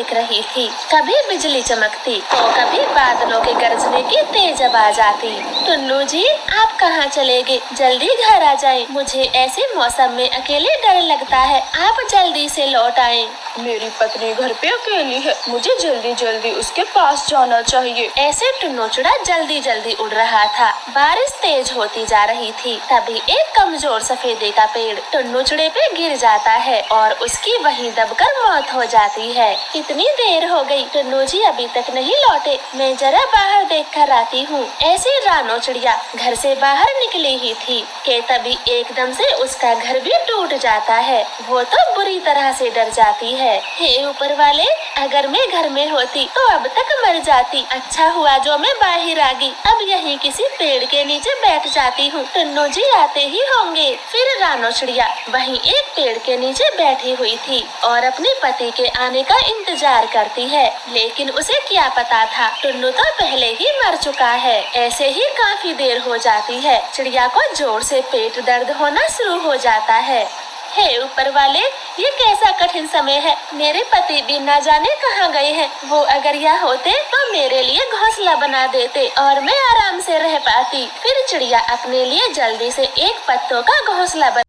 देख रही थी। कभी बिजली चमकती तो कभी बादलों के गरजने की तेज आवाज आती। टुन्नू जी, आप कहाँ चले गए? जल्दी घर आ जाएं। मुझे ऐसे मौसम में अकेले डर लगता है। आप जल्दी से लौट आएं। मेरी पत्नी घर पे अकेली है, मुझे जल्दी जल्दी उसके पास जाना चाहिए। ऐसे टुन्नू चिड़ा जल्दी जल्दी उड़ रहा था। बारिश तेज होती जा रही थी। तभी एक कमजोर सफेदे का पेड़ टुन्नू चिड़े पे गिर जाता है और उसकी वहीं दबकर मौत हो जाती है। कितनी देर हो गई, टुन्नू जी अभी तक नहीं लौटे। मैं जरा बाहर देख कर आती हूँ। ऐसे रानो चिड़िया घर से बाहर निकली ही थी कि तभी एकदम से उसका घर भी टूट जाता है। वो तो बुरी तरह से डर जाती है। हे ऊपर वाले, अगर मैं घर में होती तो अब तक मर जाती। अच्छा हुआ जो मैं बाहर आ गई। अब यहीं किसी पेड़ के नीचे बैठ जाती हूँ। टुन्नू जी आते ही होंगे। फिर रानो चिड़िया वहीं एक पेड़ के नीचे बैठी हुई थी और अपने पति के आने का इंतजार करती है। लेकिन उसे क्या पता था, टुन्नू तो पहले ही मर चुका है। ऐसे ही काफी देर हो जाती है। चिड़िया को जोर से पेट दर्द होना शुरू हो जाता है। हे ऊपर वाले, ये कैसा कठिन समय है। मेरे पति भी न जाने कहाँ गए हैं। वो अगर यहाँ होते तो मेरे लिए घोंसला बना देते और मैं आराम से रह पाती। फिर चिड़िया अपने लिए जल्दी से एक पत्तों का घोंसला बना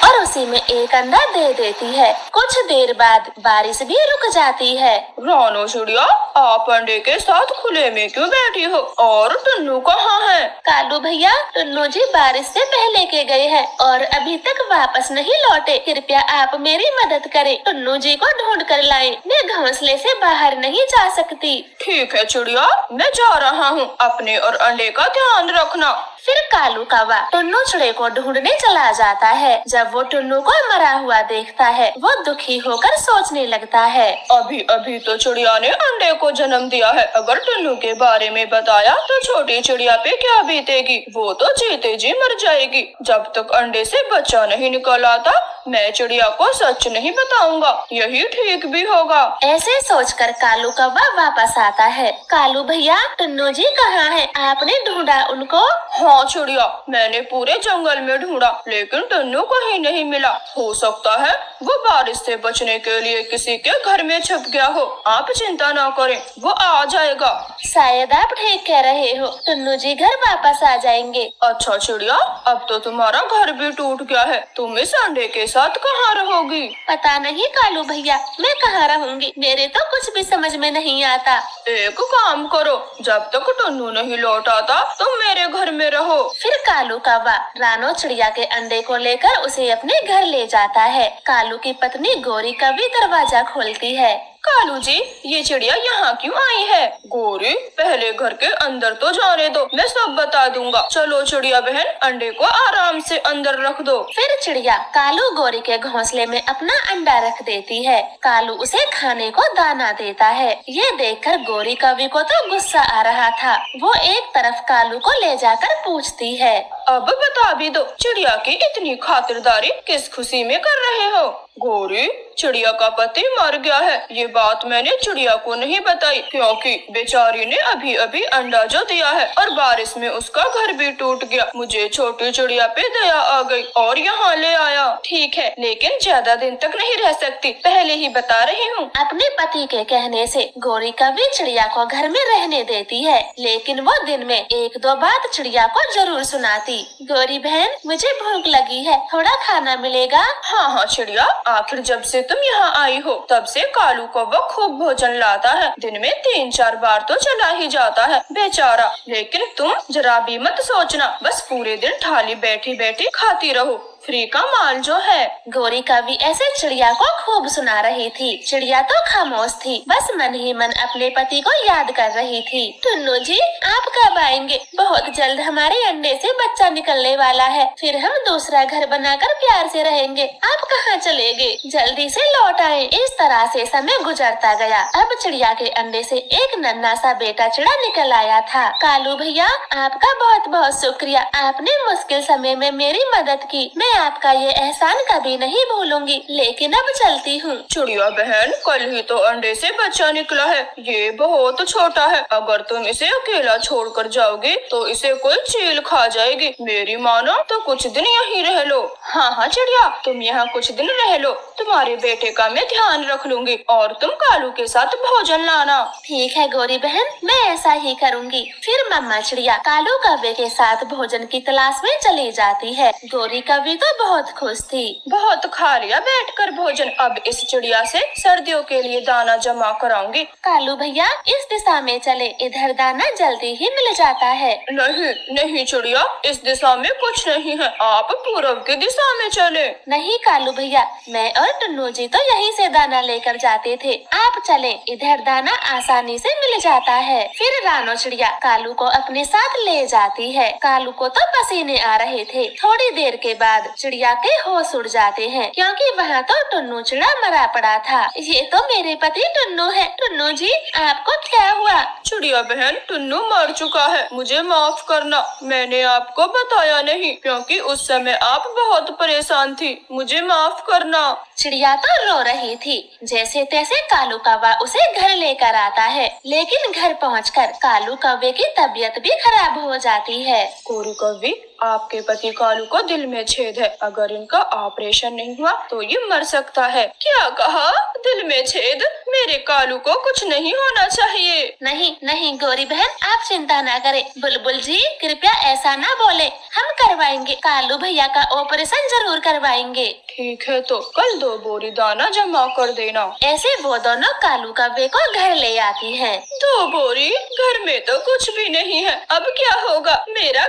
और उसी में एक अंडा दे देती है। कुछ देर बाद बारिश भी रुक जाती है। रानो चिड़िया, आप अंडे के साथ खुले में क्यों बैठी हो? और टुन्नू कहाँ है? कालू भैया, टुन्नू जी बारिश से पहले के गए हैं और अभी तक वापस नहीं लौटे। कृपया आप मेरी मदद करें। टुन्नू जी को ढूंढ कर लाएं। मैं घोंसले से बाहर नहीं जा सकती। ठीक है चिड़िया, मैं जा रहा हूँ। अपने और अंडे का ध्यान रखना। फिर कालू कौवा टुन्नू चिड़े को ढूंढने चला जाता है। जब वो टुन्नू को मरा हुआ देखता है, वो दुखी होकर सोचने लगता है, अभी अभी तो चिड़िया ने अंडे को जन्म दिया है। अगर टुन्नू के बारे में बताया तो छोटी चिड़िया पे क्या बीतेगी। वो तो जीते जी मर जाएगी। जब तक अंडे से बच्चा नहीं निकल आता, मैं चिड़िया को सच नहीं बताऊंगा। यही ठीक भी होगा। ऐसे सोचकर कालू कौवा वापस आता है। कालू भैया, टुन्नू जी कहाँ है? आपने ढूंढा उनको? हाँ चिड़िया, मैंने पूरे जंगल में ढूंढा, लेकिन टुन्नू कहीं नहीं मिला। हो सकता है वो बारिश से बचने के लिए किसी के घर में छुप गया हो। आप चिंता न करें, वो आ जाएगा। शायद आप ठीक कह रहे हो। टुन्नू जी घर वापस आ जाएंगे। अच्छा चिड़िया, अब तो तुम्हारा घर भी टूट गया है। तुम इस अंडे के साथ कहाँ रहोगी? पता नहीं कालू भैया, मैं कहाँ रहूंगी। मेरे तो कुछ भी समझ में नहीं आता। एक काम करो, जब तक टुन्नू नहीं लौट आता तुम मेरे घर में रहो। फिर कालू कौवा रानो चिड़िया के अंडे को लेकर उसे अपने घर ले जाता है। कालू की पत्नी गोरी कभी दरवाजा खोलती है। कालू जी, ये चिड़िया यहाँ क्यों आई है? गोरी, पहले घर के अंदर तो जाने दो, मैं सब बता दूंगा। चलो चिड़िया बहन, अंडे को आराम से अंदर रख दो। फिर चिड़िया कालू गोरी के घोंसले में अपना अंडा रख देती है। कालू उसे खाने को दाना देता है। ये देखकर गोरी कवि को तो गुस्सा आ रहा था। वो एक तरफ कालू को ले जाकर पूछती है, अब बता भी दो, चिड़िया की इतनी खातिरदारी किस खुशी में कर रहे हो? गोरी, चिड़िया का पति मर गया है। ये बात मैंने चिड़िया को नहीं बताई, क्योंकि बेचारी ने अभी अभी अंडा जो दिया है और बारिश में उसका घर भी टूट गया। मुझे छोटी चिड़िया पे दया आ गई और यहाँ ले आया। ठीक है, लेकिन ज्यादा दिन तक नहीं रह सकती, पहले ही बता रही हूँ। अपने पति के कहने से गोरी कभी चिड़िया को घर में रहने देती है, लेकिन वो दिन में एक दो बात चिड़िया को जरूर सुनाती। गोरी बहन, मुझे भूख लगी है, थोड़ा खाना मिलेगा? हाँ हाँ चिड़िया, आखिर जब से तुम यहाँ आई हो तब से कालू कौवा खूब भोजन लाता है। दिन में 3-4 बार तो चला ही जाता है बेचारा। लेकिन तुम जरा भी मत सोचना, बस पूरे दिन थाली बैठी बैठी खाती रहो। फ्री का माल जो है। गोरी कवि ऐसे चिड़िया को खूब सुना रही थी। चिड़िया तो खामोश थी, बस मन ही मन अपने पति को याद कर रही थी। टुन्नू जी, आप कब आएंगे? बहुत जल्द हमारे अंडे से बच्चा निकलने वाला है, फिर हम दूसरा घर बनाकर प्यार से रहेंगे। आप कहाँ चले गए? जल्दी से लौट आए। इस तरह से समय गुजरता गया। अब चिड़िया के अंडे से एक नन्हा सा बेटा चिड़ा निकल आया था। कालू भैया, आपका बहुत बहुत शुक्रिया, आपने मुश्किल समय में मेरी मदद की। मैं आपका ये एहसान कभी नहीं भूलूंगी, लेकिन अब चलती हूँ। चिड़िया बहन, कल ही तो अंडे से बच्चा निकला है, ये बहुत छोटा है। अगर तुम इसे अकेला छोड़कर जाओगी तो इसे कोई चील खा जाएगी। मेरी मानो तो कुछ दिन यहीं रह लो। हाँ हाँ चिड़िया, तुम यहाँ कुछ दिन रह लो, तुम्हारे बेटे का मैं ध्यान रख लूंगी और तुम कालू के साथ भोजन लाना। ठीक है गौरी बहन, मैं ऐसा ही करूँगी। फिर मम्मा चिड़िया कालू कौवे के साथ भोजन की तलाश में चली जाती है। गौरी कौवे तो बहुत खुश थी। बहुत खा लिया बैठकर भोजन, अब इस चिड़िया से सर्दियों के लिए दाना जमा कराऊंगी। कालू भैया इस दिशा में चले, इधर दाना जल्दी ही मिल जाता है। नहीं नहीं चिड़िया, इस दिशा में कुछ नहीं है, आप पूरब की दिशा में चले। नहीं कालू भैया, मैं और टुन्नू जी तो यहीं से दाना लेकर जाते थे, आप चले, इधर दाना आसानी से मिल जाता है। फिर रानो चिड़िया कालू को अपने साथ ले जाती है। कालू को तो पसीने आ रहे थे। थोड़ी देर के बाद चिड़िया के होश उड़ जाते हैं, क्योंकि वहाँ तो टुन्नू चिड़ा मरा पड़ा था। ये तो मेरे पति टुन्नू है। टुन्नू जी आपको क्या हुआ? चिड़िया बहन, टुन्नू मर चुका है, मुझे माफ करना, मैंने आपको बताया नहीं क्योंकि उस समय आप बहुत परेशान थी, मुझे माफ करना। चिड़िया तो रो रही थी। जैसे तैसे कालू कौवा उसे घर लेकर आता है, लेकिन घर पहुंचकर कालू कौवे की तबीयत भी खराब हो जाती है। कोरू कौवी, आपके पति कालू को दिल में छेद है, अगर इनका ऑपरेशन नहीं हुआ तो ये मर सकता है। क्या कहा? दिल में छेद? मेरे कालू को कुछ नहीं होना चाहिए। नहीं नहीं गौरी बहन, आप चिंता ना करें। बुलबुल जी कृपया ऐसा ना बोले, हम करवाएंगे, कालू भैया का ऑपरेशन जरूर करवाएंगे। ठीक है, तो कल 2 बोरी दाना जमा कर देना। ऐसे वो दोनों कालू कौवे को घर ले आती हैं। 2 बोरी? घर में तो कुछ भी नहीं है, अब क्या होगा? मेरा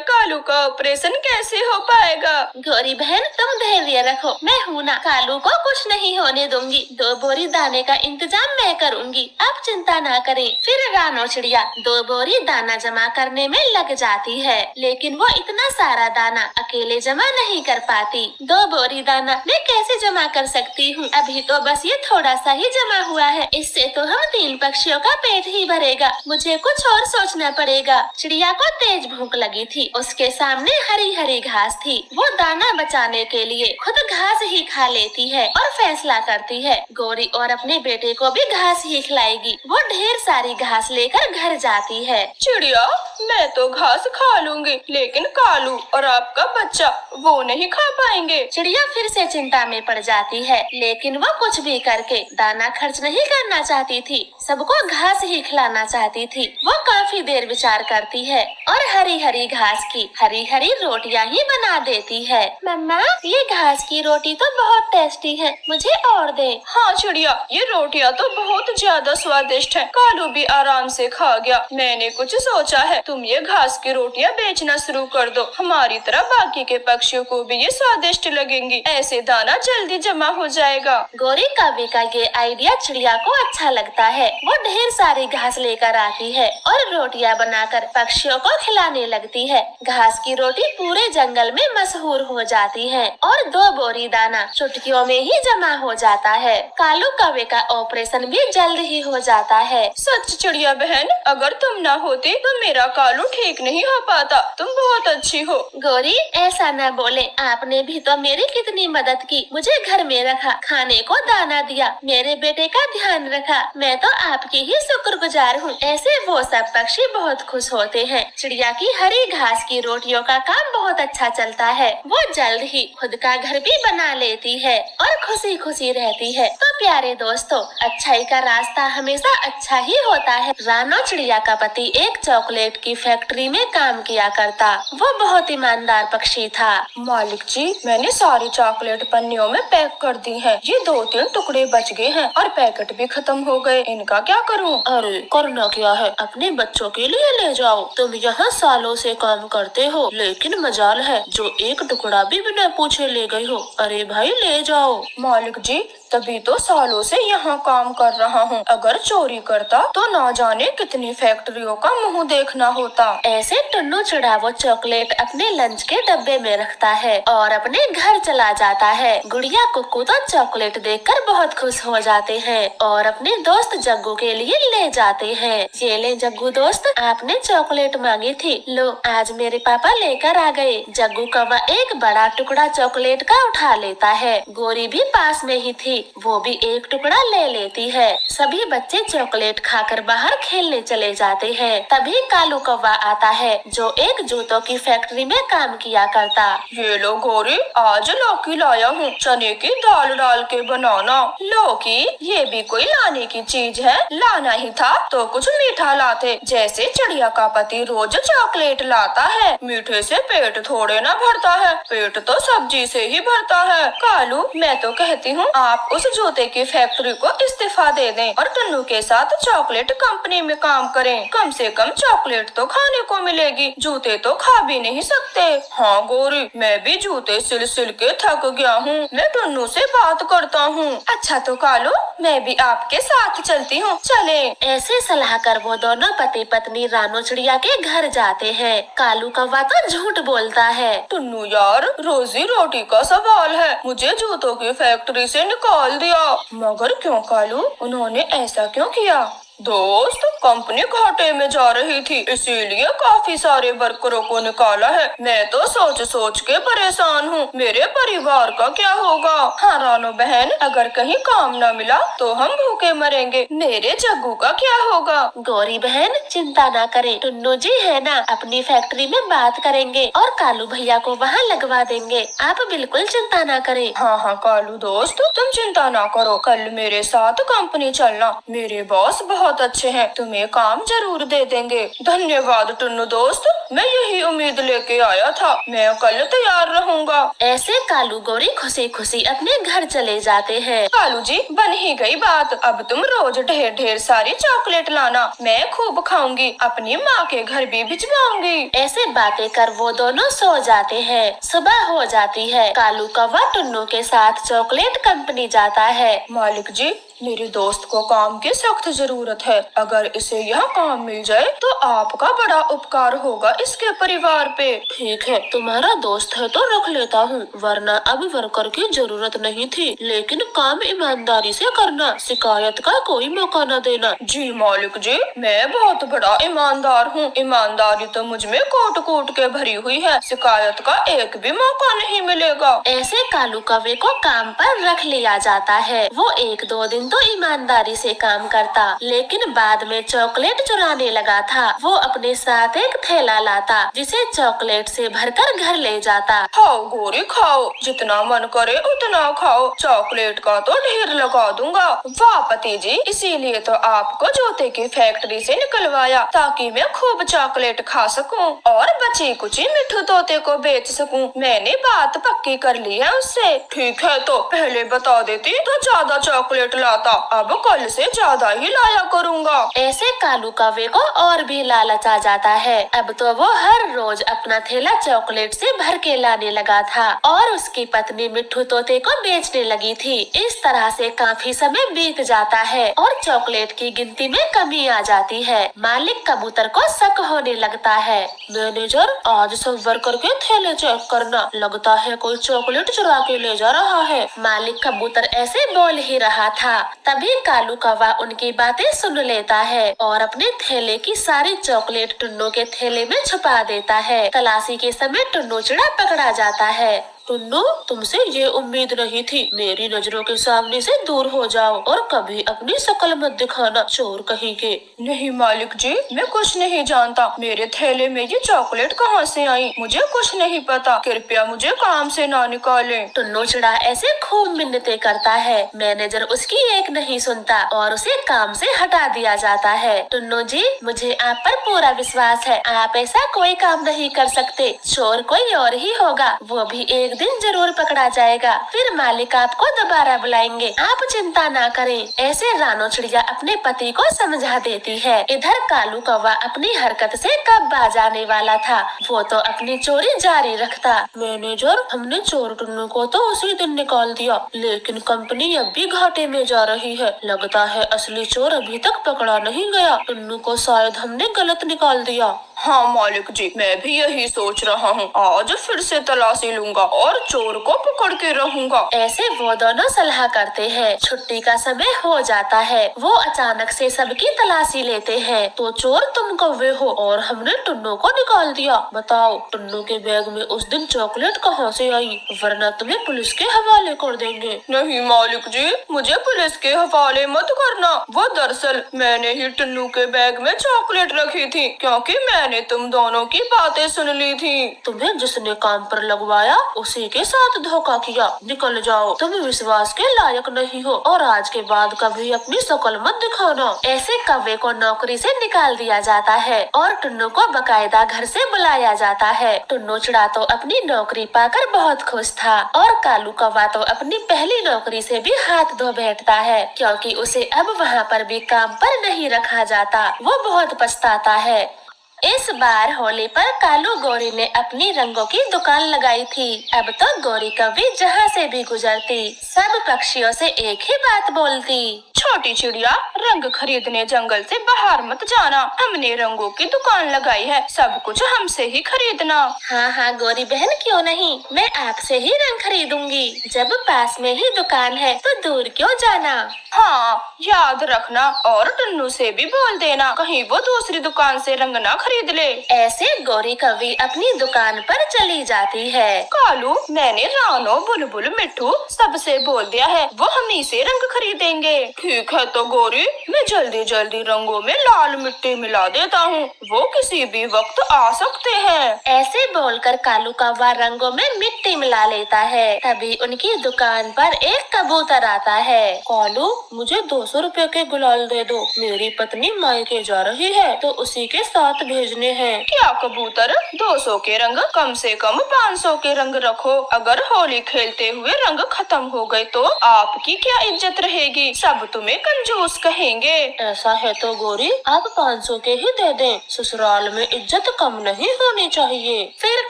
कालू का ऑपरेशन कैसे हो पाएगा? गौरी बहन तुम धैर्य रखो, मैं हूँ ना, कालू को कुछ नहीं होने दूंगी। 2 बोरी दाने का इंतजाम मैं करूँगी, आप चिंता ना करें। फिर रानो चिड़िया 2 बोरी दाना जमा करने में लग जाती है, लेकिन वो इतना सारा दाना अकेले जमा नहीं कर पाती। 2 बोरी दाना मैं कैसे जमा कर सकती हूँ? अभी तो बस ये थोड़ा सा ही जमा हुआ है, इससे तो हम 3 पक्षियों का पेट ही भरेगा। मुझे कुछ और सोचना पड़ेगा। चिड़िया को तेज भूख लगी थी, उसके सामने हरी हरी घास थी। वो दाना बचाने के लिए खुद घास ही खा लेती है और फैसला करती है गौरी और अपने बेटे को भी घास ही खिलाएगी। वो ढेर सारी घास लेकर घर जाती है। चिड़िया, मैं तो घास खा लूंगी, लेकिन कालू और आपका बच्चा वो नहीं खा पाएंगे। चिड़िया फिर से चिंता में पड़ जाती है, लेकिन वो कुछ भी करके दाना खर्च नहीं करना चाहती थी, सबको घास ही खिलाना चाहती थी। वो काफी देर विचार करती है और हरी हरी घास की हरी हरी रोटियां ही बना देती है। मम्मा ये घास की रोटी तो बहुत टेस्टी है, मुझे और दे। हाँ चिड़िया, ये रोटियां तो बहुत ज्यादा स्वादिष्ट है, कालू भी आराम से खा गया। मैंने कुछ सोचा है, तुम ये घास की रोटियां बेचना शुरू कर दो, हमारी तरह बाकी के पक्षियों को भी ये स्वादिष्ट लगेंगी, ऐसे दाना जल्दी जमा हो जाएगा। गौरी कौवे का ये आइडिया चिड़िया को अच्छा लगता है। वो ढेर सारी घास लेकर आती है और रोटियां बनाकर पक्षियों को खिलाने लगती है। घास की रोटी पूरे जंगल में मशहूर हो जाती है और 2 बोरी दाना चुटकियों में ही जमा हो जाता है। कालू कौवे का ऑपरेशन भी जल्द ही हो जाता है। सच चिड़िया बहन, अगर तुम ना होती तो मेरा कालू ठीक नहीं हो पाता, तुम बहुत अच्छी हो। गौरी ऐसा न बोले, आपने भी तो मेरी कितनी मदद की, मुझे घर में रखा, खाने को दाना दिया, मेरे बेटे का ध्यान रखा, मैं तो आपकी ही शुक्रगुजार हूँ। ऐसे वो सब पक्षी बहुत खुश होते हैं। चिड़िया की हरी घास की रोटियों का काम बहुत अच्छा चलता है। वो जल्द ही खुद का घर भी बना लेती है और खुशी खुशी रहती है। तो प्यारे दोस्तों, अच्छाई का रास्ता हमेशा अच्छा ही होता है। रानो चिड़िया का पति एक चॉकलेट की फैक्ट्री में काम किया करता। वो बहुत ईमानदार पक्षी था। मालिक जी, मैंने सारी चॉकलेट पन्नियों में पैक कर दी है, ये 2-3 टुकड़े बच गए हैं और पैकेट भी खत्म हो गए, इनका क्या करूं? अरे करना क्या है, अपने बच्चों के लिए ले जाओ। तुम यहाँ सालों से काम करते हो, लेकिन मजाल है जो एक टुकड़ा भी बिना पूछे ले गई हो। अरे भाई ले जाओ। मालिक जी, तभी तो सालों से यहाँ काम कर रहा हूँ। अगर चोरी करता तो ना जाने कितनी फैक्ट्रियों का मुंह देखना होता। ऐसे टुन्नू चिड़ा वो चॉकलेट अपने लंच के डब्बे में रखता है और अपने घर चला जाता है। गुड़िया कुक्कू तो चॉकलेट देखकर बहुत खुश हो जाते हैं और अपने दोस्त जग्गू के लिए ले जाते हैं। ये ले जग्गू दोस्त, आपने चॉकलेट मांगी थी, लो आज मेरे पापा लेकर आ गए। जग्गू कौवा एक बड़ा टुकड़ा चॉकलेट का उठा लेता है। गोरी भी पास में ही थी, वो भी एक टुकड़ा ले लेती है। सभी बच्चे चॉकलेट खाकर बाहर खेलने चले जाते हैं। तभी कालू कौवा आता है जो एक जूतों की फैक्ट्री में काम किया करता। ये लो गोरी, आज लौकी लाया हूँ, चने की दाल डाल के बनाना। लौकी, ये भी कोई लाने की चीज है? लाना ही था तो कुछ मीठा लाते, जैसे चिड़िया का पति रोज चॉकलेट लाता है। मीठे से पेट थोड़े ना भरता है, पेट तो सब्जी से ही भरता है। कालू, मैं तो कहती हूँ आप उस जूते की फैक्ट्री को इस्तीफा दे दें और टुन्नू के साथ चॉकलेट कंपनी में काम करें। कम से कम चॉकलेट तो खाने को मिलेगी, जूते तो खा भी नहीं सकते। हाँ गोरी, मैं भी जूते सिल सिल के थक गया हूँ, मैं टुन्नू से बात करता हूँ। अच्छा तो कालू, मैं भी आपके साथ चलती हूँ, चले। ऐसे सलाह कर वो दोनों पति पत्नी रानू चिड़िया के घर जाते हैं। कालू कौवा तो झूठ बोलता है। टुन्नू यार, रोजी रोटी का सवाल है, मुझे जूतों की फैक्ट्री से निकाल दिया। मगर क्यों कालू, उन्होंने ऐसा क्यों किया? दोस्त, कंपनी घाटे में जा रही थी, इसीलिए काफी सारे वर्करों को निकाला है। मैं तो सोच सोच के परेशान हूँ, मेरे परिवार का क्या होगा? हाँ रानो बहन, अगर कहीं काम न मिला तो हम भूखे मरेंगे। मेरे जग्गू का क्या होगा? गौरी बहन चिंता ना करें, टुन्नू जी है ना, अपनी फैक्ट्री में बात करेंगे और कालू भैया को वहाँ लगवा देंगे। आप बिल्कुल चिंता ना करें। हाँ हाँ कालू दोस्त, तुम चिंता ना करो, कल मेरे साथ कंपनी चलना, मेरे बॉस बहुत अच्छे हैं, तुम्हें काम जरूर दे देंगे। धन्यवाद टुन्नू दोस्त, मैं यही उम्मीद लेके आया था, मैं कल तैयार रहूंगा। ऐसे कालू गौरी खुशी खुशी अपने घर चले जाते हैं। कालू जी, बन ही गई बात, अब तुम रोज ढेर ढेर सारी चॉकलेट लाना, मैं खूब खाऊंगी, अपनी माँ के घर भी भिजवाऊंगी। ऐसे बातें कर वो दोनों सो जाते हैं। सुबह हो जाती है, कालू कौवा टुन्नू के साथ चॉकलेट कंपनी जाता है। मालिक जी, मेरे दोस्त को काम की सख्त जरूरत है, अगर इसे यह काम मिल जाए तो आपका बड़ा उपकार होगा इसके परिवार पे। ठीक है, तुम्हारा दोस्त है तो रख लेता हूँ, वरना अब वर्कर की जरूरत नहीं थी, लेकिन काम ईमानदारी से करना, शिकायत का कोई मौका न देना। जी मालिक जी, मैं बहुत बड़ा ईमानदार हूँ, ईमानदारी तो मुझ में कोट कोट के भरी हुई है, शिकायत का एक भी मौका नहीं मिलेगा। ऐसे कालू कौवे को काम पर रख लिया जाता है। वो एक दो दिन तो ईमानदारी से काम करता, लेकिन बाद में चॉकलेट चुराने लगा था। वो अपने साथ एक थैला लाता, जिसे चॉकलेट से भरकर घर ले जाता। खाओ गोरी खाओ, जितना मन करे उतना खाओ, चॉकलेट का तो ढेर लगा दूंगा। वाह पति जी, इसीलिए तो आपको जूते की फैक्ट्री से निकलवाया, ताकि मैं खूब चॉकलेट खा सकूं और बची कुची मिठू तोते को बेच सकूं। मैंने बात पक्की कर ली है उससे। ठीक है, तो पहले बता देती तो ज्यादा चॉकलेट लाता, अब कल से ज्यादा ही लाया करूँगा। ऐसे कालू कौवे को और भी लालच आ जाता है। अब तो वो हर रोज अपना थैला चॉकलेट से भर के लाने लगा था और उसकी पत्नी मिट्ठू तोते को बेचने लगी थी। इस तरह से काफी समय बीत जाता है और चॉकलेट की गिनती में कमी आ जाती है। मालिक कबूतर को शक होने लगता है। मैनेजर, आज सब वर्कर के थैले चेक करना, लगता है कोई चॉकलेट चुरा के ले जा रहा है। मालिक कबूतर ऐसे बोल ही रहा था, तभी कालू कौवा उनकी बातें सुन लेता है और अपने थैले की सारी चॉकलेट टुन्नू के थैले में छुपा देता है। तलाशी के समय टुन्नू चिड़ा पकड़ा जाता है। टुन्नू, तुमसे ये उम्मीद नहीं थी, मेरी नजरों के सामने से दूर हो जाओ और कभी अपनी शक्ल मत दिखाना, चोर कहीं के। नहीं मालिक जी, मैं कुछ नहीं जानता, मेरे थैले में ये चॉकलेट कहाँ से आई, मुझे कुछ नहीं पता, कृपया मुझे काम से ना निकालें। टुन्नू चिड़ा ऐसे खूब मिन्नतें करता है। मैनेजर उसकी एक नहीं सुनता और उसे काम से हटा दिया जाता है। टुन्नू जी, मुझे आप पर पूरा विश्वास है, आप ऐसा कोई काम नहीं कर सकते, चोर कोई और ही होगा, वो भी एक दिन जरूर पकड़ा जाएगा, फिर मालिक आपको दोबारा बुलाएंगे, आप चिंता ना करें। ऐसे रानो चिड़िया अपने पति को समझा देती है। इधर कालू कौवा अपनी हरकत से कब बाज आने वाला था, वो तो अपनी चोरी जारी रखता। मैनेजर, हमने चोर टुन्नू को तो उसी दिन निकाल दिया, लेकिन कंपनी अब भी घाटे में जा रही है। लगता है असली चोर अभी तक पकड़ा नहीं गया। टुन्नू को शायद हमने गलत निकाल दिया। हाँ मालिक जी, मैं भी यही सोच रहा हूँ। आज फिर से तलाशी लूंगा और चोर को पकड़ के रहूंगा। ऐसे वो दोनों सलाह करते हैं। छुट्टी का समय हो जाता है। वो अचानक से सबकी तलाशी लेते हैं। तो चोर तुम कौवे हो और हमने टुन्नू को निकाल दिया। बताओ, टुन्नू के बैग में उस दिन चॉकलेट कहाँ से आई, वरना तुम्हें पुलिस के हवाले कर देंगे। नहीं मालिक जी, मुझे पुलिस के हवाले मत करना। वो दरअसल मैंने ही टुन्नू के बैग में चॉकलेट रखी थी, क्योंकि मैंने तुम दोनों की बातें सुन ली थी। तुम्हें जिसने काम पर लगवाया उसी के साथ धोखा किया। निकल जाओ, तुम विश्वास के लायक नहीं हो और आज के बाद कभी अपनी शक्ल मत दिखाना। ऐसे कौवे को नौकरी से निकाल दिया जाता है और टुन्नू को बकायदा घर से बुलाया जाता है। टुन्नू चिड़ा तो अपनी नौकरी पाकर बहुत खुश था और कालू कौवा तो अपनी पहली नौकरी से भी हाथ धो बैठता है, क्योंकि उसे अब वहाँ पर भी काम पर नहीं रखा जाता। वो बहुत पछताता है। इस बार होली पर कालू गौरी ने अपनी रंगों की दुकान लगाई थी। अब तो गौरी कभी जहाँ से भी गुजरती सब पक्षियों से एक ही बात बोलती। छोटी चिड़िया, रंग खरीदने जंगल से बाहर मत जाना। हमने रंगों की दुकान लगाई है, सब कुछ हमसे ही खरीदना। हाँ हाँ गौरी बहन, क्यों नहीं, मैं आपसे ही रंग खरीदूंगी। जब पास में ही दुकान है तो दूर क्यों जाना। हाँ, याद रखना और टुन्नू से भी बोल देना, कहीं वो दूसरी दुकान से रंग ना खरीद ले। ऐसे गौरी कभी अपनी दुकान पर चली जाती है। कालू, मैंने रानो, बुलबुल, मिट्ठू सबसे बोल दिया है, वो हम ही से रंग खरीदेंगे। ठीक है तो गौरी, मैं जल्दी जल्दी रंगों में लाल मिट्टी मिला देता हूँ, वो किसी भी वक्त आ सकते हैं। ऐसे बोलकर कालू कौवा रंगों में मिट्टी मिला लेता है। तभी उनकी दुकान पर एक कबूतर आता है। कालू, मुझे 200 रुपए के गुलाल दे दो, मेरी पत्नी मायके जा रही है तो उसी के साथ भेजने हैं। क्या कबूतर, 200 के रंग, कम से कम 500 के रंग रखो। अगर होली खेलते हुए रंग खत्म हो गए तो आपकी क्या इज्जत रहेगी, सब तुम्हें कंजूस कहेंगे। ऐसा है तो गौरी आप 500 के ही दे दें, ससुराल में इज्जत कम नहीं होनी चाहिए। फिर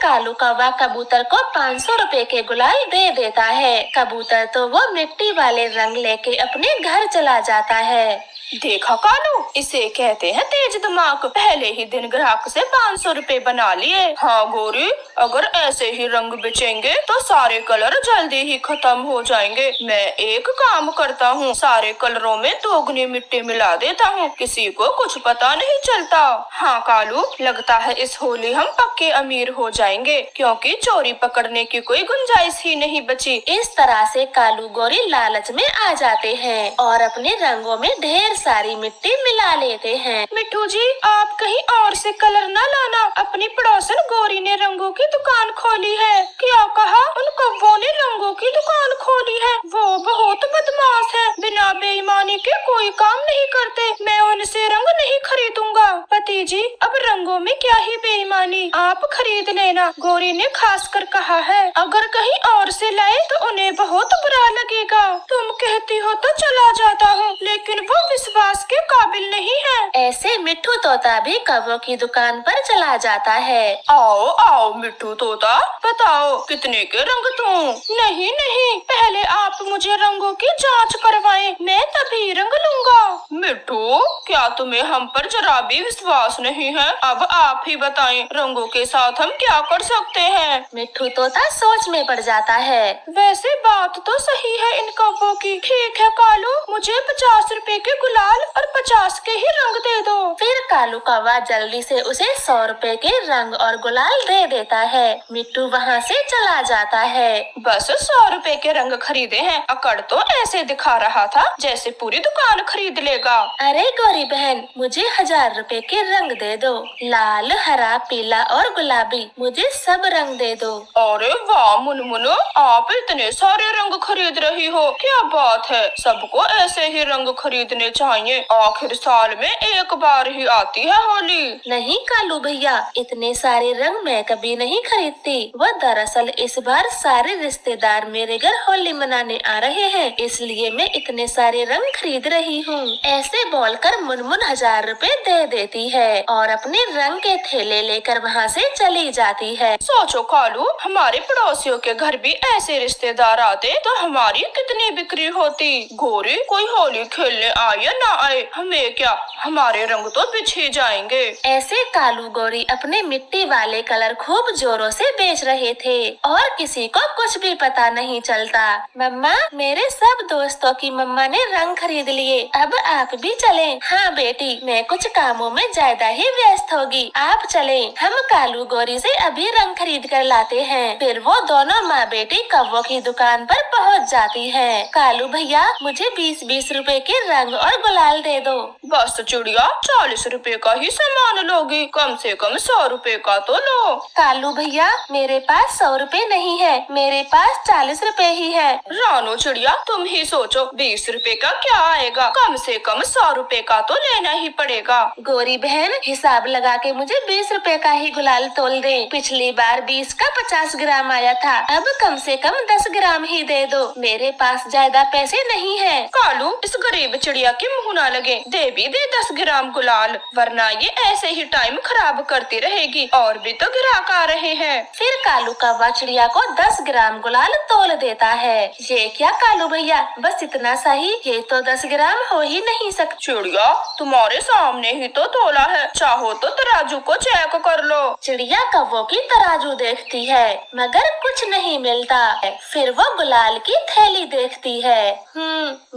कालू कौवा कबूतर को 500 रुपए के गुलाल दे देता है। कबूतर तो वो मिट्टी वाले रंग लेके अपने घर चला जाता है। देखा कालू, इसे कहते हैं तेज दिमाग। पहले ही दिन ग्राहक से 500 रुपए बना लिए। हाँ गौरी, अगर ऐसे ही रंग बेचेंगे तो सारे कलर जल्दी ही खत्म हो जाएंगे। मैं एक काम करता हूँ, सारे कलरों में दोगुनी मिट्टी मिला देता हूँ, किसी को कुछ पता नहीं चलता। हाँ कालू, लगता है इस होली हम पक्के अमीर हो जाएंगे, क्योंकि चोरी पकड़ने की कोई गुंजाइश ही नहीं बची। इस तरह से कालू गौरी लालच में आ जाते हैं और अपने रंगों में ढेर सारी मिट्टी मिला लेते हैं। मिट्ठू जी, आप कहीं और से कलर न लाना, अपनी पड़ोसन गौरी ने रंगों की दुकान खोली है। क्या कहा? उन कौवों ने रंगों की दुकान खोली है। वो बहुत बदमाश है, बिना बेईमानी के कोई काम नहीं करते। मैं उनसे रंग नहीं खरीदूंगा। पति जी, अब रंगों में क्या ही बेईमानी, आप खरीद लेना, गौरी ने खास कर कहा है। अगर कहीं और से लाए तो उन्हें बहुत बुरा लगेगा। तुम कहती हो तो चला जाता हूँ, लेकिन वो विश्वास के काबिल नहीं है। ऐसे मिट्ठू तोता भी कौवों की दुकान पर चला जाता है। आओ आओ मिट्ठू तोता, बताओ कितने के रंग दूं? नहीं नहीं, पहले आप मुझे रंगों की जांच करवाएं, मैं तभी रंग लूंगा। मिट्ठू, क्या तुम्हें हम पर जरा भी विश्वास नहीं है? अब आप ही बताएं, रंगों के साथ हम क्या कर सकते हैं? मिट्ठू तोता सोच में पड़ जाता है। वैसे बात तो सही है इन कौवों की। ठीक है कालू, मुझे 50 रुपए के गुलाल और 50 के ही रंग दे दो। फिर कालू कौवा जल्दी से उसे 100 रुपए के रंग और गुलाल दे देता है। मिट्टू वहाँ से चला जाता है। बस 100 रुपए के रंग खरीदे हैं। अकड़ तो ऐसे दिखा रहा था जैसे पूरी दुकान खरीद लेगा। अरे गौरी बहन, मुझे 1000 रुपए के रंग दे दो, लाल, हरा, पीला और गुलाबी, मुझे सब रंग दे दो। अरे वाह मुनमुनो, आप इतने सारे रंग खरीद रही हो, क्या बात है। सबको ऐसे ही रंग खरीदने चाहिए, आखिर साल में एक बार ही आती है होली। नहीं कालू भैया, इतने सारे रंग मैं कभी नहीं खरीदती। वह दरअसल इस बार सारे रिश्तेदार मेरे घर होली मनाने आ रहे हैं, इसलिए मैं इतने सारे रंग खरीद रही हूँ। ऐसे बोलकर मुनमुन 1000 रुपए दे देती है और अपने रंग के थैले लेकर वहाँ से चली जाती है। सोचो कालू, हमारे पड़ोसियों के घर भी ऐसे रिश्तेदार आते तो हमारी कितनी बिक्री होती। गोरी, कोई होली खेलने आए या ना आए, हमें क्या, हमारे रंग तो बिछे जाएंगे। ऐसे कालू गौरी अपने मिट्टी वाले कलर खूब जोरों से बेच रहे थे और किसी को कुछ भी पता नहीं चलता। मम्मा, मेरे सब दोस्तों की मम्मा ने रंग खरीद लिए, अब आप भी चलें। हाँ बेटी, मैं कुछ कामों में ज्यादा ही व्यस्त होगी, आप चलें। हम कालू गौरी से अभी रंग खरीद कर लाते हैं। फिर वो दोनों माँ बेटी कव्वों की दुकान पर पहुँच जाती है। कालू भैया, मुझे 20-20 रुपए के रंग और गुलाल दे दो। बस चिड़िया, 40 रुपए का ही सामान लोगी, कम से कम 100 रुपए का तो लो। कालू भैया, मेरे पास 100 रुपए नहीं है, मेरे पास 40 रुपए ही है। रानो चिड़िया, तुम ही सोचो, 20 रुपए का क्या आएगा, कम से कम 100 रुपए का तो लेना ही पड़ेगा। गोरी बहन, हिसाब लगा के मुझे 20 रुपए का ही गुलाल तोल दे। पिछली बार 20 का 50 ग्राम आया था, अब कम से कम 10 ग्राम ही दे दो, मेरे पास ज्यादा पैसे नहीं है। कालू, इस गरीब चिड़िया की मुँह ना लगे, दे भी दे 10 ग्राम गुलाल, वरना ये ऐसे ही टाइम खराब करती रहेगी, और भी तो ग्राहक आ रहे हैं। फिर कालू कौवा चिड़िया को 10 ग्राम गुलाल तोल देता है। ये क्या कालू भैया, बस इतना सही, ये तो 10 ग्राम हो ही नहीं सकता। चिड़िया, तुम्हारे सामने ही तो तोला है, चाहो तो तराजू को चेक कर लो। चिड़िया कौवों की तराजू देखती है, मगर कुछ नहीं मिलता। फिर वो गुलाल की थैली देखती है।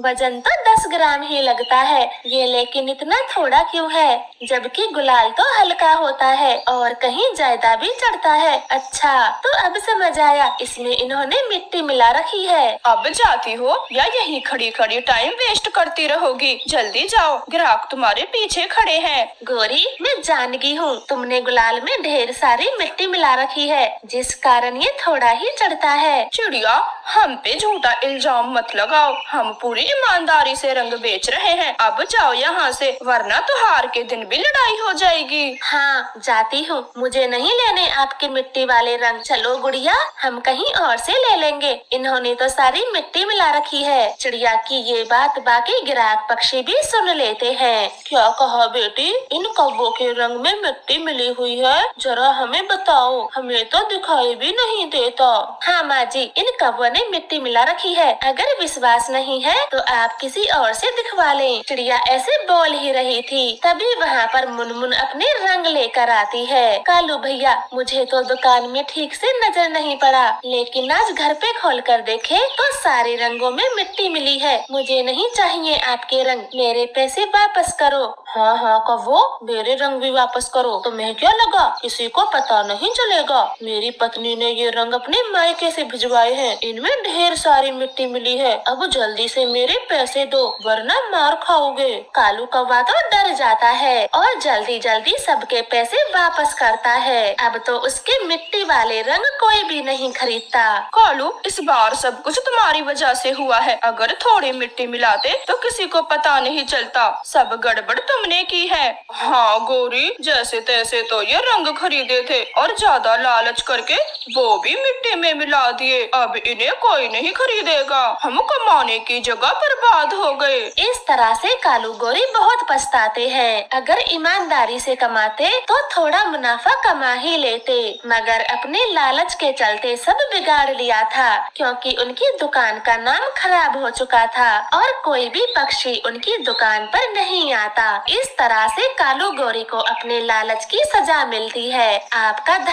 वजन तो 10 ग्राम ही लगता है, ये लेकिन इतना थोड़ा क्यों है, जबकि गुलाल तो हल्का होता है और कहीं ज्यादा भी चढ़ता है। अच्छा, तो अब समझ आया, इसमें इन्होंने मिट्टी मिला रखी है। अब जाती हो या यहीं खड़ी खड़ी टाइम वेस्ट करती रहोगी? जल्दी जाओ, ग्राहक तुम्हारे पीछे खड़े हैं। गोरी, मैं जान गई हूँ, तुमने गुलाल में ढेर सारी मिट्टी मिला रखी है, जिस कारण ये थोड़ा ही चढ़ता है। चिड़िया, हम पे झूठा इल्जाम मत लगाओ, हम पूरी ईमानदारी से रंग बेच रहे हैं। अब जाओ यहाँ से, वरना त्योहार के दिन भी लड़ाई हो जाएगी। हाँ, जाती हूँ, मुझे नहीं लेने आपके मिट्टी वाले रंग। चलो गुड़िया, हम कहीं और से ले लेंगे, इन्होंने तो सारी मिट्टी मिला रखी है। चिड़िया की ये बात बाकी ग्राहक पक्षी भी सुन लेते हैं। क्या कहा बेटी, इन कौवों के रंग में मिट्टी मिली हुई है? जरा हमें बताओ, हमें तो दिखाई भी नहीं देता। हाँ माँ जी, इन कौवों ने मिट्टी मिला रखी है, अगर विश्वास नहीं है तो आप किसी और से दिखवा लें। चिड़िया ऐसे बोल ही रही थी, तभी वहाँ पर मुनमुन अपने रंग लेकर आती है। कालू भैया, मुझे तो दुकान में ठीक से नजर नहीं पड़ा, लेकिन आज घर पे खोल कर देखे तो सारे रंगों में मिट्टी मिली है। मुझे नहीं चाहिए आपके रंग, मेरे पैसे वापस करो। हाँ हाँ कौवो, मेरे रंग भी वापस करो। तुम्हें क्या लगा किसी को पता नहीं चलेगा? मेरी पत्नी ने ये रंग अपने मायके से भिजवाए हैं, इनमें ढेर सारी मिट्टी मिली है। अब जल्दी से मेरे पैसे दो, वरना मार खाओगे। कालू कौवा तो डर जाता है और जल्दी जल्दी सबके पैसे वापस करता है। अब तो उसके मिट्टी वाले रंग कोई भी नहीं खरीदता। कालू, इस बार सब कुछ तुम्हारी वजह से हुआ है, अगर थोड़ी मिट्टी मिलाते तो किसी को पता नहीं चलता, सब गड़बड़ तुमने की है। हाँ गोरी, जैसे तैसे तो ये रंग खरीदे थे और ज्यादा लालच करके वो भी मिट्टी में मिला दिए, अब इन्हें कोई नहीं खरीदेगा, हम कमाने की जगह बर्बाद हो गए। इस तरह से कालू गोरी बहुत पछताते हैं। अगर ईमानदारी से कमाते तो थोड़ा मुनाफा कमा ही लेते, मगर अपने लालच के चलते सब बिगाड़ लिया था, क्योंकि उनकी दुकान का नाम खराब हो चुका था और कोई भी पक्षी उनकी दुकान पर नहीं आता। इस तरह से कालू गोरी को अपने लालच की सजा मिलती है। आपका